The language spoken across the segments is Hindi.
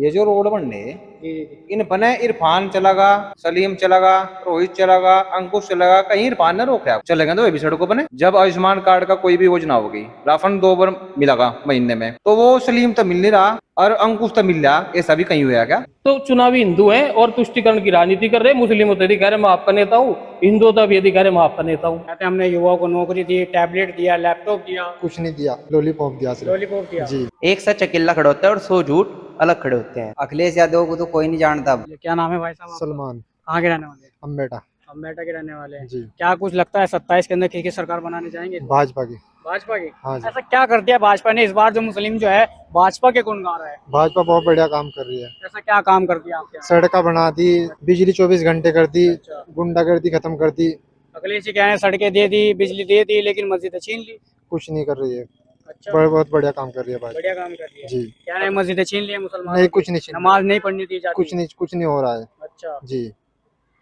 ये जो रोड बनने जी इन बने इरफान चलेगा, सलीम चलेगा, रोहित चलेगा, अंकुश चलेगा, कहीं इरफान ने रोका चलेगा तो ये भी सड़कों बने। जब आयुष्मान कार्ड का कोई भी योजना होगी, राशन 2 बार मिलेगा महीने में, तो वो सलीम तो मिल नहीं रहा और अंकुश तो मिल रहा, ऐसा भी कहीं हुआ क्या? तो चुनावी हिंदू हैं और तुष्टिकरण की राजनीति कर रहे हैं। मुस्लिम तो यदि कह रहे मैं आपका नेता हूँ, हिंदू तो यदि कह रहे मैं आपका नेता हूँ। कहते हैं हमने युवाओं को नौकरी दी, टैबलेट दिया, लैपटॉप दिया। कुछ नहीं दिया, लॉलीपॉप दिया सिर्फ। लॉलीपॉप दिया। जी। एक सच अकेला खड़ा होता है और 100 झूठ अलग खड़े होते हैं। अखिलेश यादव को तो कोई नहीं जानता। ये क्या नाम है भाई साहब आपका? सलमान। कहाँ के रहने वाले हैं? अम्बेटा। अम्बेटा के रहने वाले हैं। जी। क्या कुछ लगता है 27 के अंदर किसकी सरकार बनाने जाएंगे इस बार? भाजपा की। भाजपा की? हाँ जी। ऐसा क्या कर दिया भाजपा ने इस बार जो मुस्लिम जो है भाजपा के गुण गा रहा है? भाजपा बहुत बढ़िया काम कर रही है। ऐसा क्या काम कर दिया आपके यहाँ? सड़कें बना दी, बिजली 24 घंटे कर दी, अच्छा। गुंडागर्दी खत्म कर दी। अखिलेश जी क्या है, सड़कें दे दी, बिजली दे दी, लेकिन मस्जिदें छीन ली। कुछ नहीं कर रही है। अच्छा। बहुत बढ़िया काम कर रही है भाजपा। बढ़िया काम कर रही है। जी। क्या नहीं, मस्जिदें छीन ली है मुसलमान? नहीं, कुछ नहीं छीन- नमाज नहीं पढ़नी दी जाती? कुछ नहीं हो रहा है। अच्छा। जी।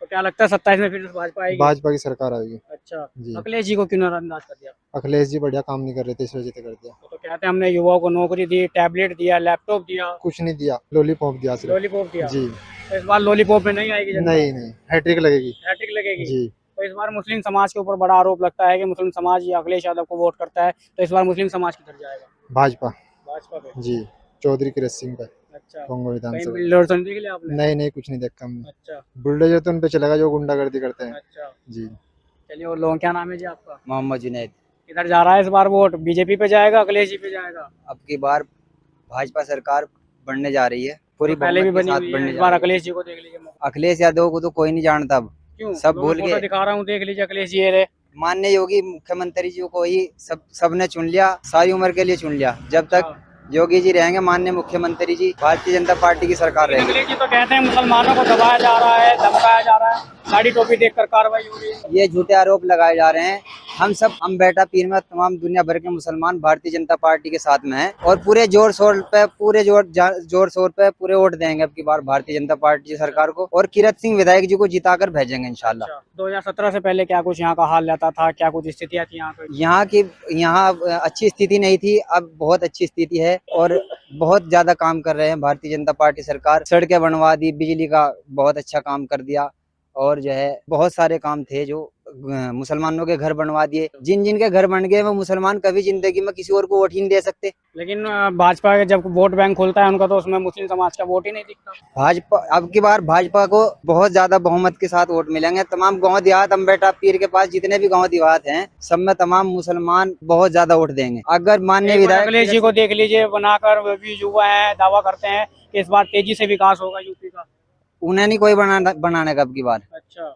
तो क्या लगता है 27 में फिर भाजपा आएगी? भाजपा की सरकार आएगी। अच्छा। जी। अखिलेश जी को क्यों नजरअंदाज कर दिया? अखिलेश जी बढ़िया काम नहीं कर रहे थे, इस वजह से कर दिया। तो कहते हैं हमने युवाओं को नौकरी दी, टैबलेट दिया, लैपटॉप दिया। कुछ नहीं दिया, लॉलीपॉप दिया सिर्फ। लॉलीपॉप दिया। जी। तो इस बार लॉलीपॉप में नहीं आएगी जनता? नहीं, हैट्रिक लगेगी। हैट्रिक लगेगी। जी। तो इस बार मुस्लिम समाज के ऊपर बड़ा आरोप लगता है कि मुस्लिम समाज ये अखिलेश यादव को वोट करता है, तो इस बार मुस्लिम समाज किधर जाएगा? भाजपा। भाजपा पे? जी। चौधरी किरत सिंह पे। अच्छा। कांगो कहीं विधानसभा। बिल्डर तो नहीं देख लिया आपने? नहीं, कुछ नहीं देखा हमने। अच्छा। बुलडोजर तो उन पे चलेगा जो गुंडागर्दी करते हैं। अच्छा। जी। चलिए, और लोग, क्या नाम है जी आपका? मोहम्मद जुनैद। किधर जा रहा है इस बार वोट? बीजेपी पे जाएगा, अखिलेश जी पे जाएगा? अब की बार भाजपा सरकार बनने जा रही है, पूरी तो पहले भी बहुमत के बनी साथ हुई है, बनने इस जा बार रही है। अखिलेश जी को देख लीजिए मौका। अखिलेश यादव को तो कोई नहीं जानता अब। क्यों? सब लो, भूल मैं फोटो गए। दिखा रहा हूँ, देख लीजिए अखिलेश जी ये रहे। माननीय योगी मुख्यमंत्री जी को ही सबने चुन लिया, सारी उम्र के लिए चुन लिया। जब तक योगी जी रहेंगे, माननीय मुख्यमंत्री जी, भारतीय जनता पार्टी की सरकार लेकिन रहेगी। अखिलेश जी तो कहते हैं मुसलमानों को दबाया जा रहा है, धमकाया जा रहा है, साड़ी टोपी देखकर कार्रवाई हो रही है। ये झूठे आरोप लगाए जा रहे हैं। हम सब अम्बेटा पीर में तमाम दुनिया भर के मुसलमान भारतीय जनता पार्टी के साथ में हैं और पूरे जोर शोर पे पूरे वोट देंगे अब की बार भारतीय जनता पार्टी सरकार को, और किरत सिंह विधायक जी को जिताकर भेजेंगे इंशाल्लाह। अच्छा। 2017 से पहले क्या कुछ यहाँ का हाल रहता था, क्या कुछ स्थितियाँ थी यहाँ पे? यहाँ अच्छी स्थिति नहीं थी, अब बहुत अच्छी स्थिति है और बहुत ज्यादा काम कर रहे हैं भारतीय जनता पार्टी सरकार। सड़कें बनवा दी, बिजली का बहुत अच्छा काम कर दिया, और जो है बहुत सारे काम थे जो मुसलमानों के घर बनवा दिए। जिन जिन के घर बन गए वो मुसलमान कभी जिंदगी में किसी और को वोट ही नहीं दे सकते। लेकिन भाजपा के जब वोट बैंक खुलता है उनका, तो उसमें मुस्लिम समाज का वोट ही नहीं दिखता। भाजपा अब की बार भाजपा को बहुत ज्यादा बहुमत के साथ वोट मिलेंगे। तमाम गांव देहात, अम्बेटा पीर के पास जितने भी गांव देहात हैं, सब में तमाम मुसलमान बहुत ज्यादा वोट देंगे। अगर माननीय विधायक अखिलेश जी को देख लीजिए बनाकर, वे भी युवा है, दावा करते हैं कि इस बार तेजी से विकास होगा यूपी का। उन्हें नहीं कोई बनाने का अब की बार। अच्छा।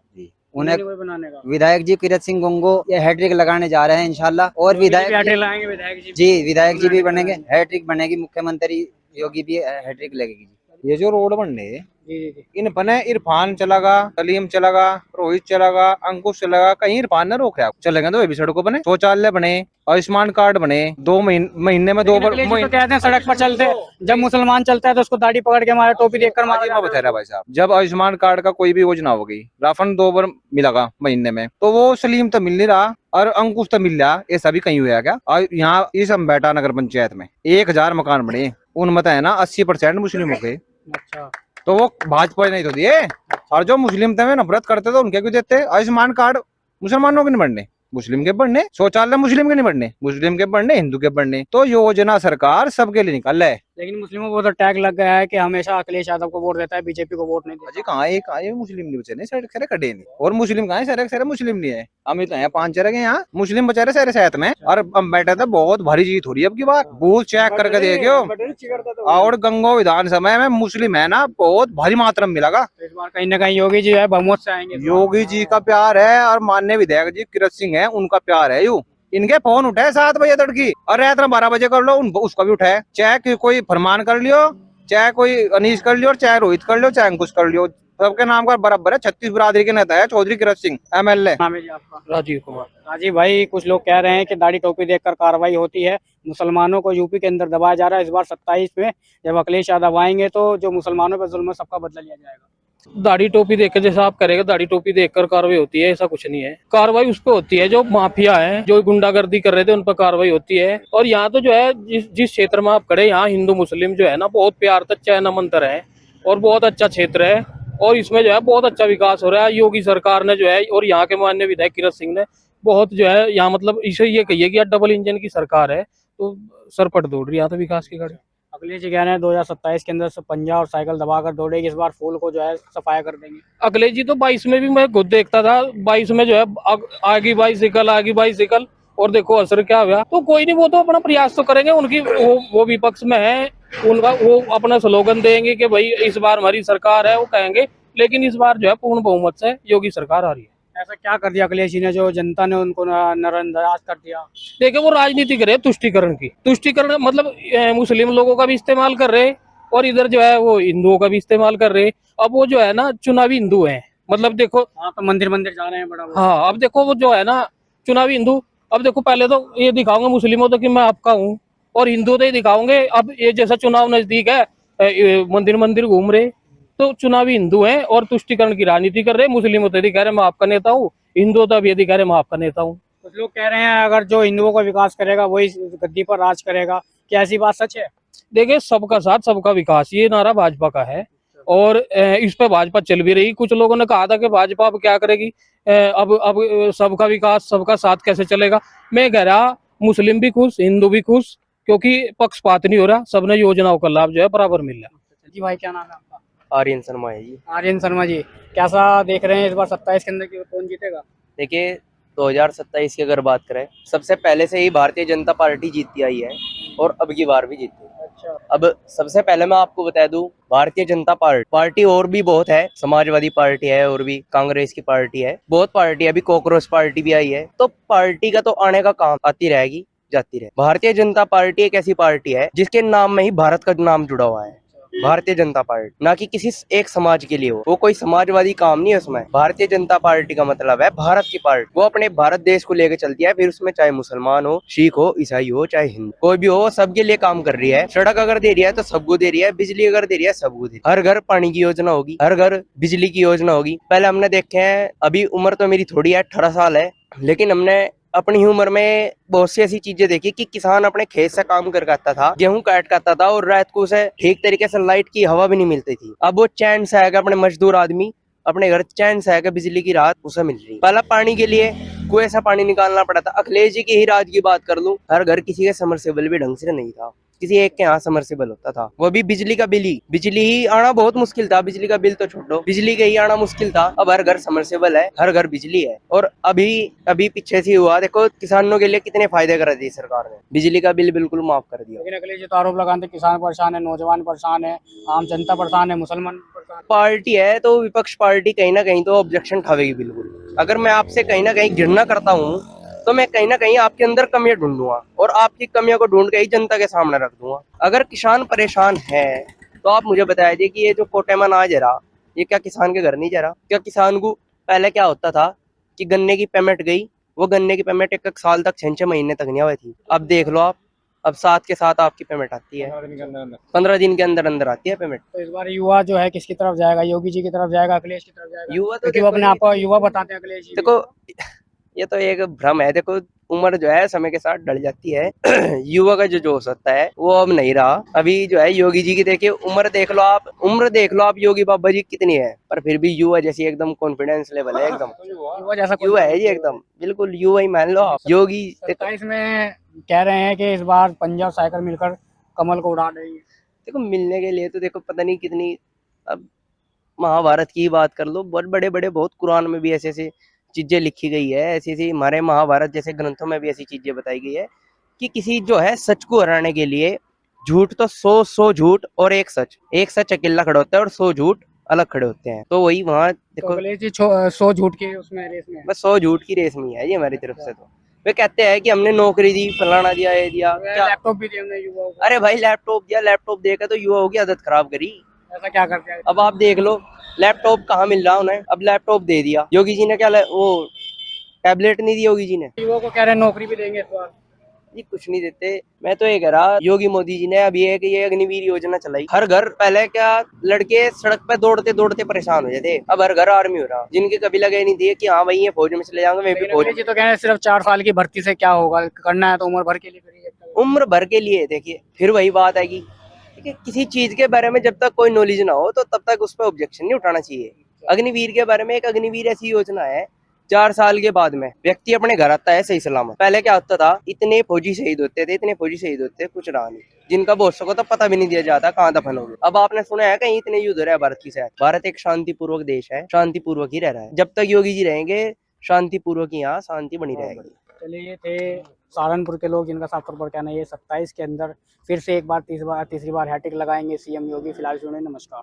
उन्हें नहीं कोई बनाने का। विधायक जी किरत सिंह गोंगो ये हैट्रिक लगाने जा रहे हैं इंशाल्लाह, और विधायक लाएंगे विधायक जी। जी विधायक जी भी बनेंगे, हैट्रिक बनेगी, मुख्यमंत्री योगी भी हैट्रिक लगेगी। ये जो रोड बनने जी जी जी। इन बने इरफान चलेगा, सलीम चलेगा, रोहित चलेगा, अंकुश चलेगा, कहीं इरफान ने रोक रहा चलेगा तो ये भी सड़कों बने। शौचालय बने, आयुष्मान कार्ड बने, 2 महीने में 2 बार। तो कहते हैं सड़क पर चलते, जब मुसलमान चलता है तो उसको दाढ़ी पकड़ के मारे, टोपी देखकर मारा। बता रहा भाई साहब, जब आयुष्मान कार्ड का कोई भी योजना होगी, राशन 2 बार मिलेगा महीने में, तो वो सलीम तो मिल नहीं रहा और अंकुश तो मिल रहा, ऐसा भी कहीं हुआ क्या? और यहाँ इस अम्बेटा नगर पंचायत में 1000 मकान बने, उनमें है ना 80% मुस्लिमों के। अच्छा। तो वो भाजपा नहीं तो दिए, और जो मुस्लिम थे नफरत करते थे उनके क्यों देते? आयुष्मान कार्ड मुसलमानों के नहीं बढ़ने, मुस्लिम के बढ़ने। शौचालय मुस्लिम के नहीं बढ़ने, मुस्लिम के बढ़ने, हिंदू के बढ़ने। तो योजना सरकार सबके लिए निकाल है। लेकिन मुस्लिमों को तो टैग लग गया है कि हमेशा अखिलेश यादव को वोट देता है, बीजेपी को वोट नहीं देता। जी कहाँ ये मुस्लिम नहीं बचे, सारे सारे कटे नहीं, और मुस्लिम कहाँ है? सारे मुस्लिम नहीं है। हम ही तो हैं 5 चरगे यहाँ मुस्लिम बेचारे सारे साथ में। और अब बैठे थे, बहुत भारी जीत हो रही है अब की बार। बूथ चेक करके देखियो, और गंगो विधानसभा में मुस्लिम है ना, बहुत भारी मात्रा में मिलेगा। इस बार कहीं ना कहीं योगी जी है बहुमत से आएंगे। योगी जी का प्यार है और माननीय विधायक जी किरत सिंह है, उनका प्यार है। यू इनके फोन उठाए 7 बजे तड़की, और रात में 12 बजे कर लो, उसका भी उठाए। चाहे कोई फरमान कर लियो, चाहे कोई अनीश कर लियो, चाहे रोहित कर लियो, चाहे अंकुश कर लियो, सबके नाम का बराबर है। 36 बिरादरी के नेता है चौधरी किरत सिंह, MLA। नाम है जी आपका? राजीव कुमार। राजीव भाई, कुछ लोग कह रहे हैं कि दाढ़ी टोपी देखकर कार्रवाई होती है, मुसलमानों को यूपी के अंदर दबाया जा रहा है। इस बार 27 में जब अखिलेश यादव आएंगे तो जो मुसलमानों पर जुल्म है सबका बदला लिया जाएगा। दाढ़ी टोपी देख कर, जैसा आप करेगा दाढ़ी टोपी देखकर कार्रवाई होती है, ऐसा कुछ नहीं है। कार्रवाई उस पर होती है जो माफिया है, जो गुंडागर्दी कर रहे थे, उन पर कार्रवाई होती है। और यहाँ तो जो है जिस क्षेत्र में आप खड़े, यहाँ हिंदू मुस्लिम जो है ना बहुत प्यार तक चैन मंत्र है और बहुत अच्छा क्षेत्र है। और इसमें जो है बहुत अच्छा विकास हो रहा है। योगी सरकार ने जो है और यहाँ के माननीय विधायक किरत सिंह ने बहुत जो है यहाँ मतलब इसे ये कहिए कि डबल इंजन की सरकार है, तो सरपट दौड़ रही है यहाँ तो विकास की गाड़ी। अखिलेश जी कह रहे हैं 2027 के अंदर से पंजा और साइकिल दबाकर दौड़ेगी, इस बार फूल को जो है सफाया कर देंगे। अखिलेश जी तो 22 में भी मैं खुद देखता था, 22 में जो है आगे बाईसाइकिल और देखो असर क्या हुआ। तो कोई नहीं, वो तो अपना प्रयास तो करेंगे। उनकी वो विपक्ष में है, उनका वो अपना स्लोगन देंगे कि भाई इस बार हमारी सरकार है, वो कहेंगे। लेकिन इस बार जो है पूर्ण बहुमत से योगी सरकार आ रही है। ऐसा क्या कर दिया अखिलेश जी ने जो जनता ने उनको नजरअंदाज कर दिया? देखिए वो राजनीति करे तुष्टिकरण की, तुष्टिकरण मतलब मुस्लिम लोगों का भी इस्तेमाल कर रहे और इधर जो है वो हिंदुओं का भी इस्तेमाल कर रहे। अब वो जो है ना चुनावी हिंदू है, मतलब देखो हाँ तो मंदिर मंदिर जा रहे हैं बड़ा। हाँ, अब देखो वो जो है ना चुनावी हिंदू। अब देखो पहले तो ये दिखाऊंगे मुस्लिमों तो कि मैं आपका हूँ, और हिंदू तो ये दिखाओगे। अब ये जैसा चुनाव नजदीक है, मंदिर मंदिर घूम रहे, तो चुनावी हिंदू हैं और तुष्टिकरण की राजनीति कर रहे। मुस्लिम तो यदि कह रहे मैं आपका नेता हूँ, हिंदू तो अब यदि कह रहे मैं आपका नेता हूँ। कुछ लोग कह रहे हैं अगर जो हिंदुओं का विकास करेगा वही गद्दी पर राज करेगा, क्या ऐसी बात सच है? देखिए सबका साथ सबका विकास, ये नारा भाजपा का है और इस पे भाजपा चल भी रही। कुछ लोगों ने कहा था कि भाजपा अब क्या करेगी, अब सबका विकास सबका साथ कैसे चलेगा। मैं कह रहा मुस्लिम भी खुश, हिंदू भी खुश, क्योंकि पक्षपात नहीं हो रहा, सबने योजनाओं का लाभ जो है बराबर मिल रहा है। जी भाई क्या नाम है आपका? आर्यन शर्मा है जी। आर्यन शर्मा जी, कैसा देख रहे हैं इस बार 27 के अंदर की कौन जीतेगा? देखिए 2027 की अगर बात करें, सबसे पहले से ही भारतीय जनता पार्टी जीतती आई है और अब की बार भी जीती है। अच्छा, अब सबसे पहले मैं आपको बता दूं, भारतीय जनता पार्टी और भी बहुत है, समाजवादी पार्टी है और भी कांग्रेस की पार्टी है, बहुत पार्टी है, अभी कॉकरोच पार्टी भी आई है। तो पार्टी का तो आने का काम आती रहेगी जाती रहे। भारतीय जनता पार्टी एक ऐसी पार्टी है जिसके नाम में ही भारत का नाम जुड़ा हुआ है, भारतीय जनता पार्टी, ना कि किसी एक समाज के लिए हो। वो कोई समाजवादी काम नहीं है उसमें। भारतीय जनता पार्टी का मतलब है भारत की पार्टी, वो अपने भारत देश को लेकर चलती है। फिर उसमें चाहे मुसलमान हो, सिख हो, ईसाई हो, चाहे हिंदू कोई भी हो, सबके लिए काम कर रही है। सड़क अगर दे रही है तो सबको दे रही है, बिजली अगर दे रही है सबको दे रही है। हर घर पानी की योजना होगी, हर घर बिजली की योजना होगी। पहले हमने देखे हैं, अभी उम्र तो मेरी थोड़ी है, 18 साल है, लेकिन हमने अपनी उम्र में बहुत सी ऐसी चीजें देखी कि किसान अपने खेत से काम कर आता था, गेहूं काट आता था और रात को उसे ठीक तरीके से लाइट की हवा भी नहीं मिलती थी। अब वो चैन से आएगा, अपने मजदूर आदमी अपने घर चैन से आएगा, बिजली की राहत उसे मिल रही। पहला पानी के लिए कुएं से पानी निकालना पड़ा था। अखिलेश जी की ही राज की बात कर लूं, हर घर किसी के समरसेबल भी ढंग से नहीं था, किसी एक के यहाँ समरसेबल होता था, वो भी बिजली का बिजली ही आना बहुत मुश्किल था। बिजली का बिल तो छोड़ो, बिजली का ही आना मुश्किल था। अब हर घर समरसेबल है, हर घर बिजली है। और अभी पीछे से हुआ, देखो किसानों के लिए कितने फायदे कर दिए सरकार ने, बिजली का बिल बिल्कुल माफ कर दिया। लेकिन अखिलेश जी तो आरोप लगाते हैं किसान परेशान है, नौजवान परेशान है, आम जनता परेशान है, मुसलमान परेशान है। पार्टी है तो विपक्ष पार्टी कहीं ना कहीं तो ऑब्जेक्शन उठावेगी बिल्कुल। अगर मैं आपसे कहीं ना कहीं घृणा करता हूँ तो मैं कहीं ना कहीं आपके अंदर कमियां ढूंढूंगा और आपकी कमियों को ढूंढ के ही जनता के सामने रख दूंगा। अगर किसान परेशान है तो आप मुझे बताइए जी कि ये जो कोटे में अनाज है रहा, ये क्या किसान के घर नहीं जा रहा? क्या किसान को पहले क्या होता था कि गन्ने की पेमेंट गई, वो गन्ने की पेमेंट एक साल तक 6 महीने तक नहीं हुई थी। अब देख लो आप, अब साथ के साथ आपकी पेमेंट आती है, 15 दिन के अंदर अंदर आती है पेमेंट। तो इस बार युवा जो है किसकी तरफ जाएगा? योगी जी की तरफ जाएगा, अखिलेश की तरफ जाएगा? युवा तो क्योंकि वो अपने आप को युवा बताते हैं अखिलेश जी। देखो ये तो एक भ्रम है। देखो उम्र जो है समय के साथ ढल जाती है। युवा का जो जोश होता है वो अब नहीं रहा। अभी जो है योगी जी की देखिए उम्र देख लो आप योगी बाबा जी कितनी है, पर फिर भी युवा जैसी एकदम कॉन्फिडेंस लेवल है, एकदम युवा जैसा युवा है जी, एकदम बिल्कुल युवा ही मान लो आप। योगी 27 में कह रहे हैं कि इस बार पंजा और साइकिल मिलकर कमल को उड़ा देंगे। देखो मिलने के लिए तो देखो पता नहीं कितनी, अब महाभारत की बात कर लो, बहुत बड़े बहुत कुरान में भी ऐसे ऐसे चीजें लिखी गई है, ऐसी ऐसी हमारे महाभारत जैसे ग्रंथों में भी ऐसी चीजें बताई गई है कि किसी जो है सच को हराने के लिए झूठ तो 100 झूठ और एक सच अकेला खड़ा होता है और 100 झूठ अलग खड़े होते हैं। तो वही वहाँ देखो तो अखिलेश जी 100 झूठ के उसमें रेस में बस 100 झूठ की रेस में है ये हमारी तरफ से। तो वे कहते हैं कि हमने नौकरी दी, फलाना दिया, ये दिया, क्या लैपटॉप भी दिए हमने युवाओं को। अरे भाई लैपटॉप दिया, लैपटॉप देकर तो युवाओं की आदत खराब करी। ऐसा क्या करते हैं? अब आप देख लो लैपटॉप कहाँ मिल रहा उन्हें, अब लैपटॉप दे दिया। योगी जी ने क्या वो टैबलेट नहीं दी योगी जी ने? युवाओं को कह रहे हैं नौकरी भी देंगे इस बार। जी कुछ नहीं देते। मैं तो ये कह रहा, योगी मोदी जी ने अभी एक ये अग्निवीर योजना चलाई, हर घर, पहले क्या लड़के सड़क पे दौड़ते दौड़ते परेशान हो जाते, अब हर घर आर्मी हो रहा, जिनके कभी लगे नहीं दिए कि हाँ भाई ये फौज में चले जाएंगे, मैं भी लेकिन फौज अखिलेश जी तो कह रहे हैं सिर्फ 4 साल की भर्ती से क्या होगा, करना है तो उम्र भर के लिए करिए। उम्र भर के लिए। देखिए फिर वही बात है कि ठीक है, किसी चीज के बारे में जब तक कोई नॉलेज ना हो तो तब तक उस पर ऑब्जेक्शन नहीं उठाना चाहिए। अग्निवीर के बारे में, एक अग्निवीर ऐसी योजना है, 4 साल के बाद में व्यक्ति अपने घर आता है सही सलामत। पहले क्या होता था, इतने फौजी शहीद होते थे, इतने फौजी शहीद होते थे, कुछ रहा नहीं, जिनका बहुत को तो पता भी नहीं दिया जाता कहाँ दफन हो गए। अब आपने सुना है कहीं इतने युद्ध हो रहे हैं भारत की साइड? भारत एक शांतिपूर्वक देश है, शांतिपूर्वक ही रह रहा है। जब तक योगी जी रहेंगे शांतिपूर्वक ही यहाँ शांति बनी रहेगी। चलिए, ये थे सहारनपुर के लोग जिनका साफ तौर पर कहना है ये 27 के अंदर फिर से एक बार तीसरी बार हैट्रिक लगाएंगे सीएम योगी। फिलहाल सुनिए, नमस्कार।